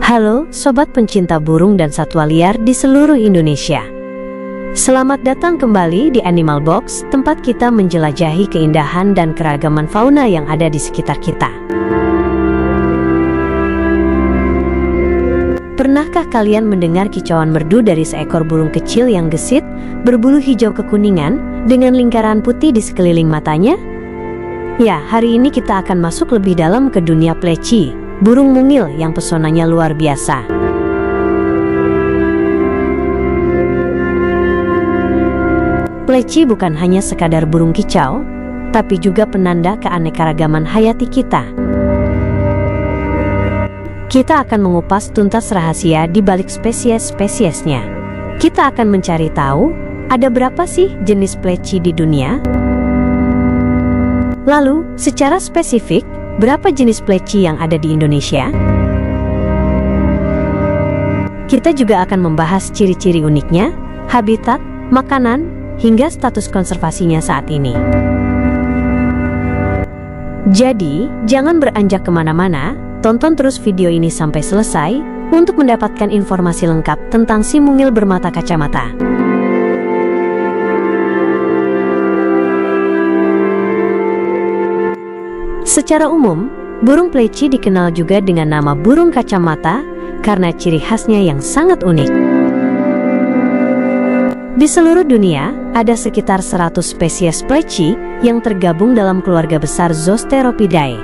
Halo sobat pencinta burung dan satwa liar di seluruh Indonesia. Selamat datang kembali di Animal Box, tempat kita menjelajahi keindahan dan keragaman fauna yang ada di sekitar kita. Pernahkah kalian mendengar kicauan merdu dari seekor burung kecil yang gesit, berbulu hijau kekuningan, dengan lingkaran putih di sekeliling matanya? Ya, hari ini kita akan masuk lebih dalam ke dunia pleci, burung mungil yang pesonanya luar biasa. Pleci bukan hanya sekadar burung kicau, tapi juga penanda keanekaragaman hayati kita. Kita akan mengupas tuntas rahasia di balik spesies-spesiesnya. Kita akan mencari tahu, ada berapa sih jenis pleci di dunia? Lalu, secara spesifik, berapa jenis pleci yang ada di Indonesia? Kita juga akan membahas ciri-ciri uniknya, habitat, makanan, hingga status konservasinya saat ini. Jadi, jangan beranjak kemana-mana, tonton terus video ini sampai selesai untuk mendapatkan informasi lengkap tentang si mungil bermata kacamata. Secara umum, burung pleci dikenal juga dengan nama burung kacamata karena ciri khasnya yang sangat unik. Di seluruh dunia, ada sekitar 100 spesies pleci yang tergabung dalam keluarga besar Zoosteropidae.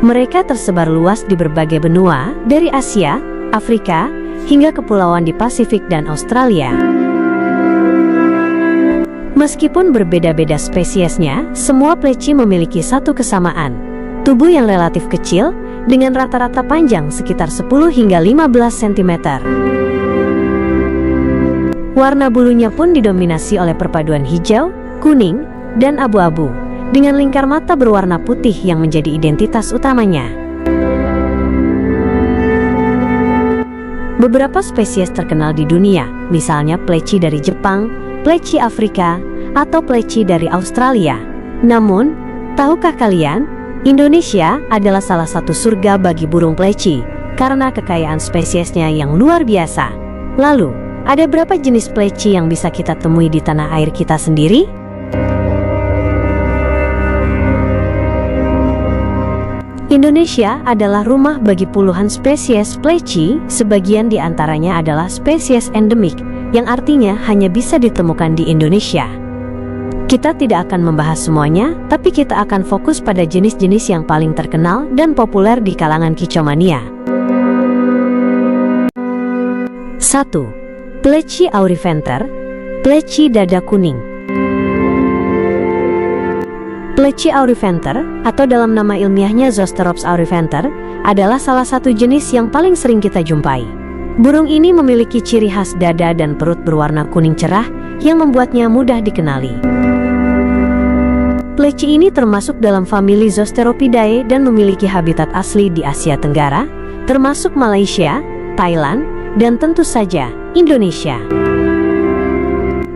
Mereka tersebar luas di berbagai benua, dari Asia, Afrika, hingga kepulauan di Pasifik dan Australia. Meskipun berbeda-beda spesiesnya, semua pleci memiliki satu kesamaan, tubuh yang relatif kecil dengan rata-rata panjang sekitar 10 hingga 15 cm. Warna bulunya pun didominasi oleh perpaduan hijau, kuning, dan abu-abu, dengan lingkar mata berwarna putih yang menjadi identitas utamanya. Beberapa spesies terkenal di dunia, misalnya pleci dari Jepang, pleci Afrika, atau pleci dari Australia. Namun, tahukah kalian, Indonesia adalah salah satu surga bagi burung pleci karena kekayaan spesiesnya yang luar biasa. Lalu, ada berapa jenis pleci yang bisa kita temui di tanah air kita sendiri? Indonesia adalah rumah bagi puluhan spesies pleci, sebagian di antaranya adalah spesies endemik, yang artinya hanya bisa ditemukan di Indonesia. Kita tidak akan membahas semuanya, tapi kita akan fokus pada jenis-jenis yang paling terkenal dan populer di kalangan kicomania. 1. Pleci auriventer, pleci dada kuning. Pleci auriventer, atau dalam nama ilmiahnya Zoosterops auriventer, adalah salah satu jenis yang paling sering kita jumpai. Burung ini memiliki ciri khas dada dan perut berwarna kuning cerah yang membuatnya mudah dikenali. Pleci ini termasuk dalam famili Zoosteropidae dan memiliki habitat asli di Asia Tenggara, termasuk Malaysia, Thailand, dan tentu saja Indonesia.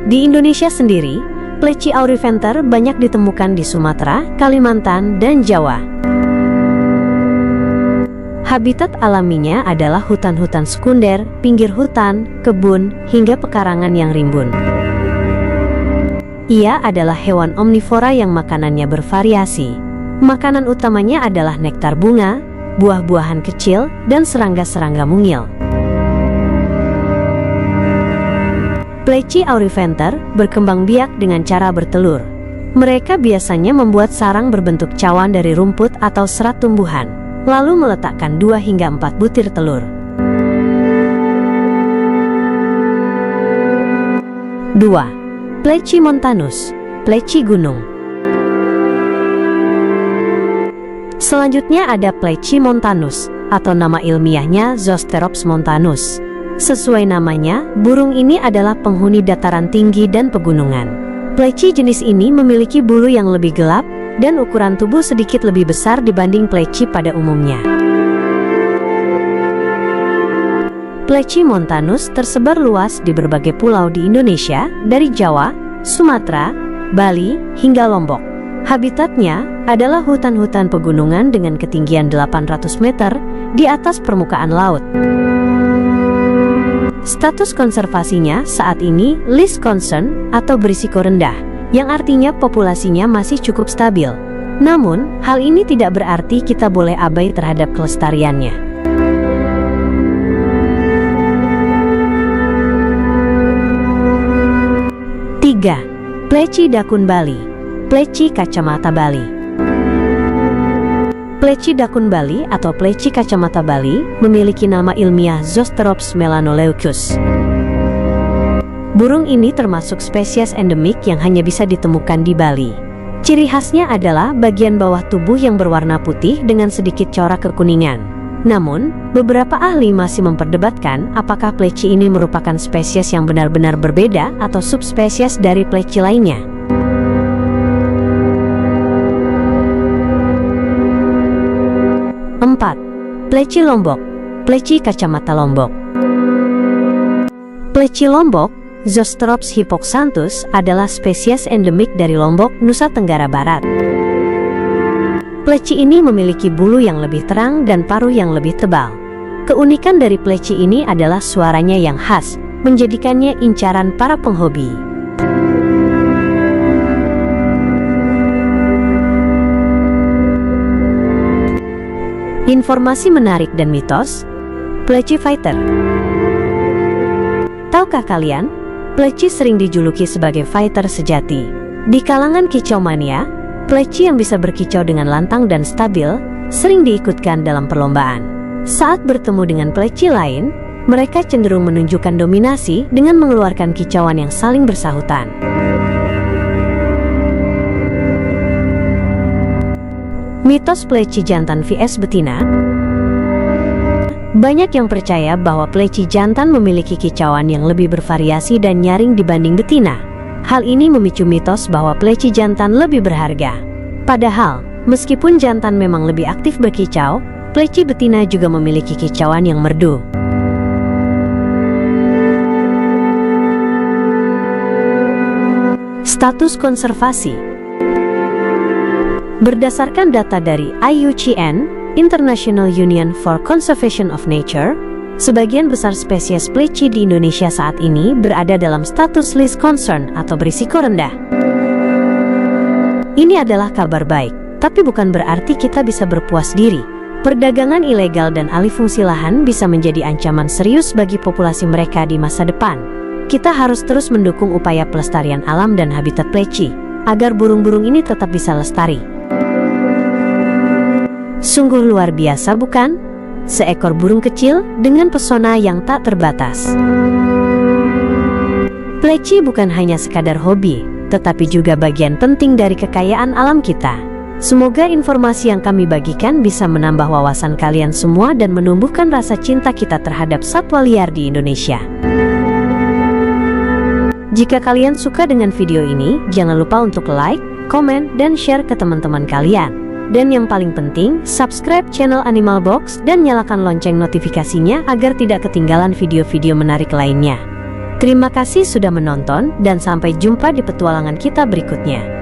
Di Indonesia sendiri, pleci auriventer banyak ditemukan di Sumatera, Kalimantan, dan Jawa. Habitat alaminya adalah hutan-hutan sekunder, pinggir hutan, kebun, hingga pekarangan yang rimbun. Ia adalah hewan omnivora yang makanannya bervariasi. Makanan utamanya adalah nektar bunga, buah-buahan kecil, dan serangga-serangga mungil. Pleci auriventer berkembang biak dengan cara bertelur. Mereka biasanya membuat sarang berbentuk cawan dari rumput atau serat tumbuhan, lalu meletakkan 2 hingga 4 butir telur. 2. Pleci montanus, pleci gunung. Selanjutnya ada pleci montanus, atau nama ilmiahnya Zoosterops montanus. Sesuai namanya, burung ini adalah penghuni dataran tinggi dan pegunungan. Pleci jenis ini memiliki bulu yang lebih gelap dan ukuran tubuh sedikit lebih besar dibanding pleci pada umumnya. Pleci montanus tersebar luas di berbagai pulau di Indonesia, dari Jawa, Sumatera, Bali, hingga Lombok. Habitatnya adalah hutan-hutan pegunungan dengan ketinggian 800 meter di atas permukaan laut. Status konservasinya saat ini least concern atau berisiko rendah, yang artinya populasinya masih cukup stabil. Namun, hal ini tidak berarti kita boleh abai terhadap kelestariannya. 3. Pleci dakun Bali, pleci kacamata Bali. Pleci dakun Bali atau pleci kacamata Bali memiliki nama ilmiah Zosterops melanoleucus. Burung ini termasuk spesies endemik yang hanya bisa ditemukan di Bali. Ciri khasnya adalah bagian bawah tubuh yang berwarna putih dengan sedikit corak kekuningan. Namun, beberapa ahli masih memperdebatkan apakah pleci ini merupakan spesies yang benar-benar berbeda atau subspesies dari pleci lainnya. Pleci Lombok, pleci kacamata Lombok. Pleci Lombok, Zosterops hypoxanthus, adalah spesies endemik dari Lombok, Nusa Tenggara Barat. Pleci ini memiliki bulu yang lebih terang dan paruh yang lebih tebal. Keunikan dari pleci ini adalah suaranya yang khas, menjadikannya incaran para penghobi. Informasi menarik dan mitos. Pleci fighter. Tahukah kalian, pleci sering dijuluki sebagai fighter sejati. Di kalangan kicau mania, pleci yang bisa berkicau dengan lantang dan stabil sering diikutkan dalam perlombaan. Saat bertemu dengan pleci lain, mereka cenderung menunjukkan dominasi dengan mengeluarkan kicauan yang saling bersahutan. Mitos pleci jantan vs betina. Banyak yang percaya bahwa pleci jantan memiliki kicauan yang lebih bervariasi dan nyaring dibanding betina. Hal ini memicu mitos bahwa pleci jantan lebih berharga. Padahal, meskipun jantan memang lebih aktif berkicau, pleci betina juga memiliki kicauan yang merdu. Status konservasi. Berdasarkan data dari IUCN, International Union for Conservation of Nature, sebagian besar spesies pleci di Indonesia saat ini berada dalam status least concern atau berisiko rendah. Ini adalah kabar baik, tapi bukan berarti kita bisa berpuas diri. Perdagangan ilegal dan alih fungsi lahan bisa menjadi ancaman serius bagi populasi mereka di masa depan. Kita harus terus mendukung upaya pelestarian alam dan habitat pleci, agar burung-burung ini tetap bisa lestari. Sungguh luar biasa, bukan? Seekor burung kecil dengan pesona yang tak terbatas. Pleci bukan hanya sekadar hobi, tetapi juga bagian penting dari kekayaan alam kita. Semoga informasi yang kami bagikan bisa menambah wawasan kalian semua dan menumbuhkan rasa cinta kita terhadap satwa liar di Indonesia. Jika kalian suka dengan video ini, jangan lupa untuk like, komen, dan share ke teman-teman kalian. Dan yang paling penting, subscribe channel Animal Box dan nyalakan lonceng notifikasinya agar tidak ketinggalan video-video menarik lainnya. Terima kasih sudah menonton dan sampai jumpa di petualangan kita berikutnya.